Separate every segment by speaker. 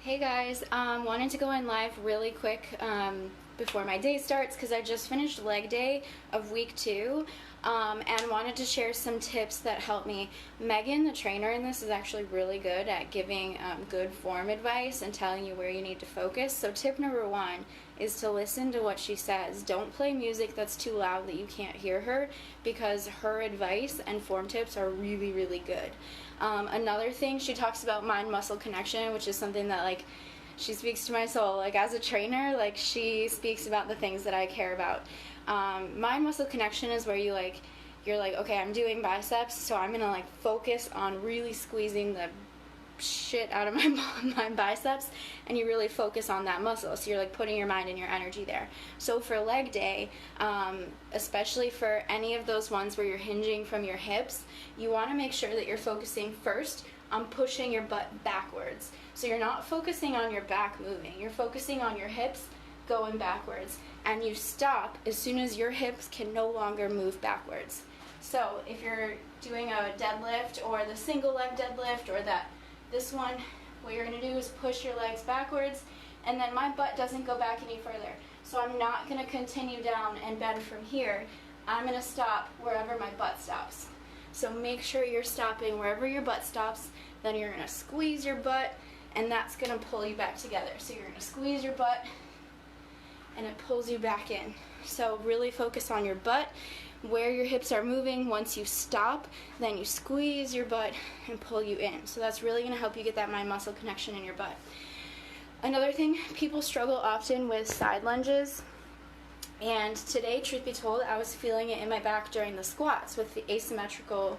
Speaker 1: Hey guys, wanted to go in live really quick before my day starts because I just finished leg day of week 2 and wanted to share some tips that help me. Megan, the trainer in this, is actually really good at giving good form advice and telling you where you need to focus. So tip number 1 is to listen to what she says. Don't play music that's too loud that you can't hear her, because her advice and form tips are really, really good. Another thing, she talks about mind-muscle connection, which is something that she speaks to my soul. Like, as a trainer, she speaks about the things that I care about. Mind-muscle connection is where you're like, okay, I'm doing biceps, so I'm gonna focus on really squeezing the shit out of my biceps, and you really focus on that muscle, so you're putting your mind and your energy there. So for leg day, especially for any of those ones where you're hinging from your hips, you want to make sure that you're focusing first on pushing your butt backwards. So you're not focusing on your back moving, you're focusing on your hips going backwards, and you stop as soon as your hips can no longer move backwards. So if you're doing a deadlift or the single leg deadlift or this one, what you're going to do is push your legs backwards, and then my butt doesn't go back any further. So I'm not going to continue down and bend from here. I'm going to stop wherever my butt stops. So make sure you're stopping wherever your butt stops. Then you're going to squeeze your butt, and that's going to pull you back together. So you're going to squeeze your butt, and it pulls you back in. So really focus on your butt, where your hips are moving. Once you stop, then you squeeze your butt and pull you in. So that's really going to help you get that mind-muscle connection in your butt. Another thing, people struggle often with side lunges, and today, truth be told, I was feeling it in my back during the squats with the asymmetrical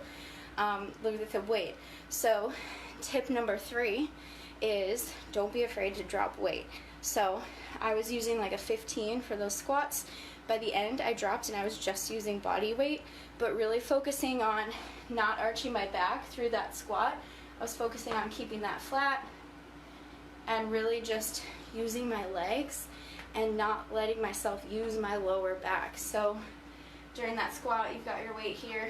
Speaker 1: with the weight. So tip number 3 is don't be afraid to drop weight. So I was using a 15 for those squats. By the end, I dropped and I was just using body weight, but really focusing on not arching my back through that squat. I was focusing on keeping that flat and really just using my legs and not letting myself use my lower back. So during that squat, you've got your weight here.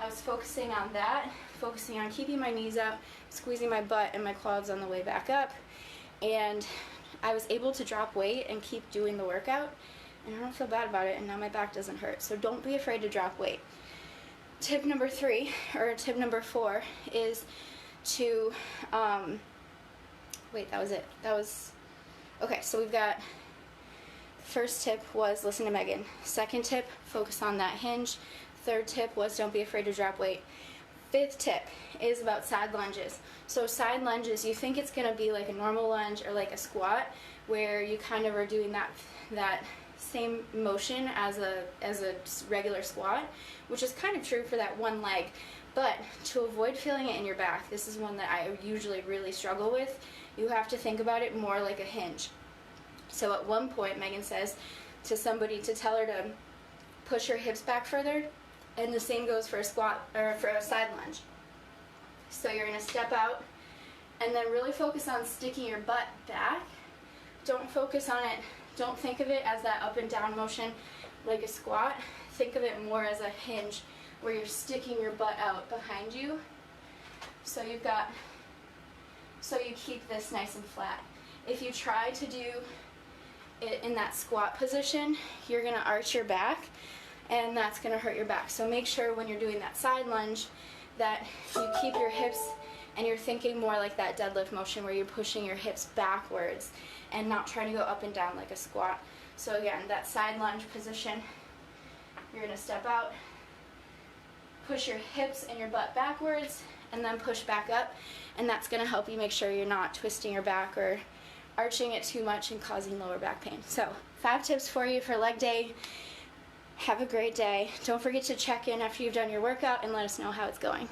Speaker 1: I was focusing on that, focusing on keeping my knees up, squeezing my butt and my quads on the way back up, and I was able to drop weight and keep doing the workout, and I don't feel bad about it, and now my back doesn't hurt. So don't be afraid to drop weight. Tip number 4 is to, wait, that was it. Okay, so we've got, first tip was listen to Megan. Second tip, focus on that hinge. Third tip was don't be afraid to drop weight. 5th tip is about side lunges. So side lunges, you think it's going to be like a normal lunge or like a squat, where you kind of are doing that same motion as a regular squat, which is kind of true for that one leg. But to avoid feeling it in your back, this is one that I usually really struggle with, you have to think about it more like a hinge. So at one point, Megan says to somebody to tell her to push her hips back further, and the same goes for a squat or for a side lunge. So you're going to step out and then really focus on sticking your butt back. Don't focus on it, don't think of it as that up and down motion like a squat. Think of it more as a hinge where you're sticking your butt out behind you. So you keep this nice and flat. If you try to do it in that squat position, you're going to arch your back, and that's going to hurt your back. So make sure when you're doing that side lunge that you keep your hips and you're thinking more like that deadlift motion where you're pushing your hips backwards and not trying to go up and down like a squat. So again, that side lunge position, you're going to step out, push your hips and your butt backwards, and then push back up, and that's going to help you make sure you're not twisting your back or arching it too much and causing lower back pain. So 5 tips for you for leg day. Have a great day. Don't forget to check in after you've done your workout and let us know how it's going.